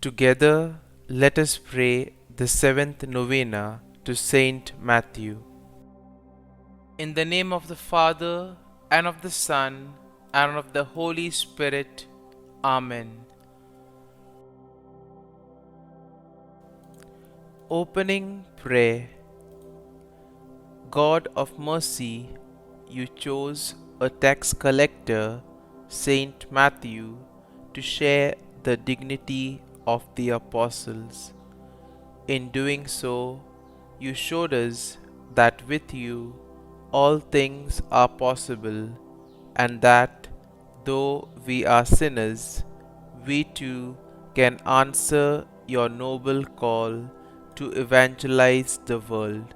Together, let us pray the seventh novena to Saint Matthew. In the name of the Father, and of the Son, and of the Holy Spirit. Amen. Opening Prayer. God of mercy, you chose a tax collector, Saint Matthew, to share the dignity of the apostles. In doing so, you showed us that with you all things are possible, and that though we are sinners, we too can answer your noble call to evangelize the world.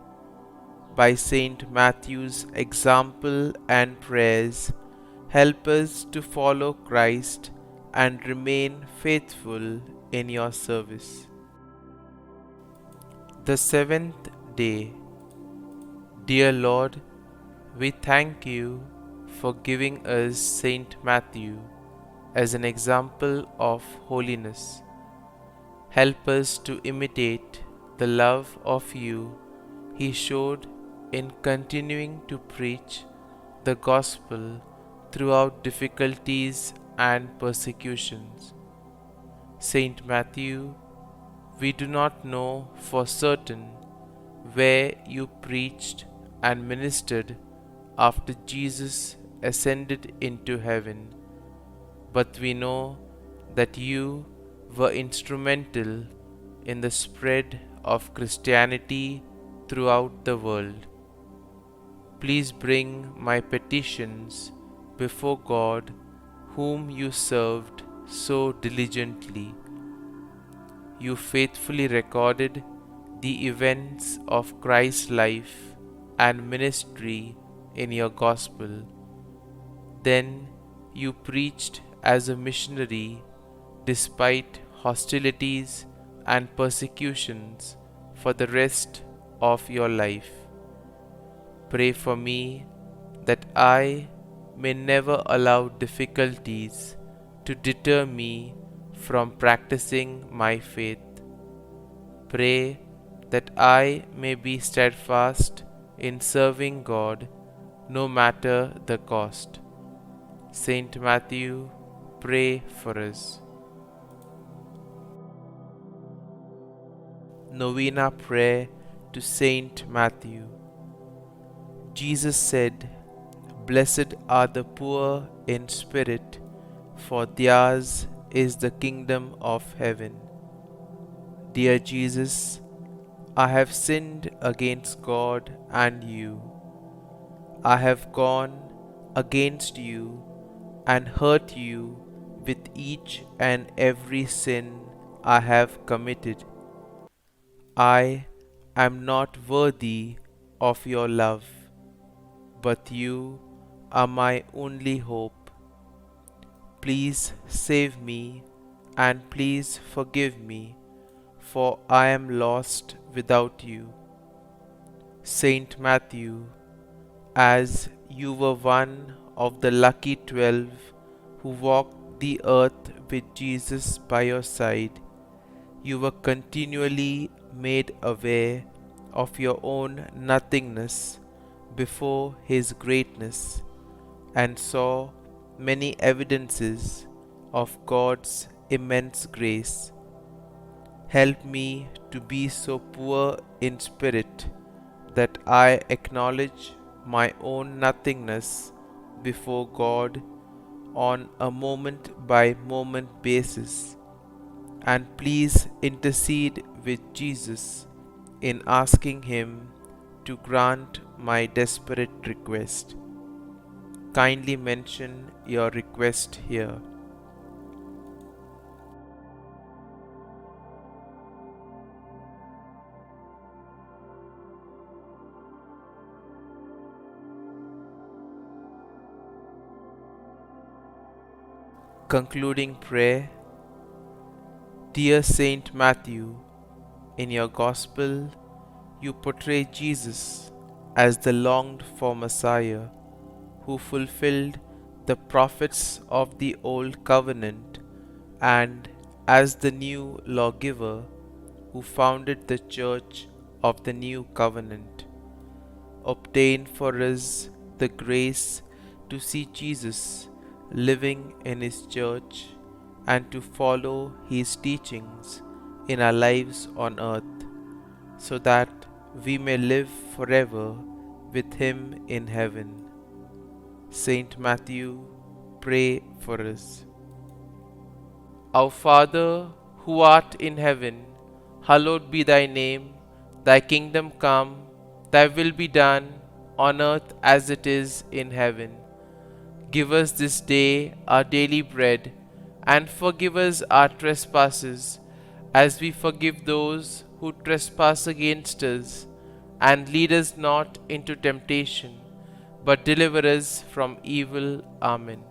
By Saint Matthew's example and prayers, help us to follow Christ and remain faithful in your service. The seventh day. Dear Lord, we thank you for giving us Saint Matthew as an example of holiness. Help us to imitate the love of you he showed in continuing to preach the gospel throughout difficulties and persecutions. Saint Matthew, we do not know for certain where you preached and ministered after Jesus ascended into heaven, but we know that you were instrumental in the spread of Christianity throughout the world. Please bring my petitions before God, whom you served so diligently. You faithfully recorded the events of Christ's life and ministry in your gospel. Then you preached as a missionary despite hostilities and persecutions for the rest of your life. Pray for me that I may never allow difficulties to deter me from practicing my faith. Pray that I may be steadfast in serving God no matter the cost. Saint Matthew, pray for us. Novena Prayer to Saint Matthew. Jesus said, "Blessed are the poor in spirit, for theirs is the kingdom of heaven." Dear Jesus, I have sinned against God and you. I have gone against you and hurt you with each and every sin I have committed. I am not worthy of your love, but you are my only hope. Please save me and please forgive me, for I am lost without you. Saint Matthew, as you were one of the lucky 12 who walked the earth with Jesus by your side, you were continually made aware of your own nothingness before his greatness, and saw many evidences of God's immense grace. Help me to be so poor in spirit that I acknowledge my own nothingness before God on a moment by moment basis, and please intercede with Jesus in asking him to grant my desperate request. Kindly mention your request here. Concluding prayer. Dear Saint Matthew, in your Gospel, you portray Jesus as the longed for Messiah who fulfilled the prophets of the Old Covenant and as the new lawgiver who founded the church of the new covenant, obtain for us the grace to see Jesus living in his church and to follow his teachings in our lives on earth, so that we may live forever with him in heaven. Saint Matthew, pray for us. Our Father, who art in heaven, hallowed be thy name. Thy kingdom come, thy will be done, on earth as it is in heaven. Give us this day our daily bread, and forgive us our trespasses, as we forgive those who trespass against us. And lead us not into temptation, but deliver us from evil. Amen.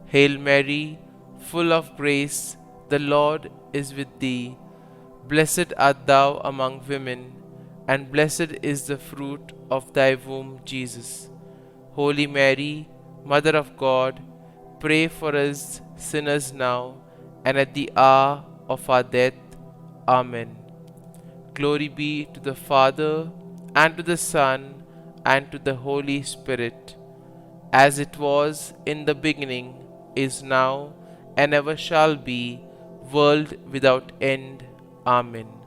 Hail Mary, full of grace, the Lord is with thee. Blessed art thou among women, and blessed is the fruit of thy womb, Jesus. Holy Mary, Mother of God, pray for us sinners now and at the hour of our death. Amen. Glory be to the Father, and to the Son, and to the Holy Spirit, as it was in the beginning, is now, and ever shall be, world without end. Amen.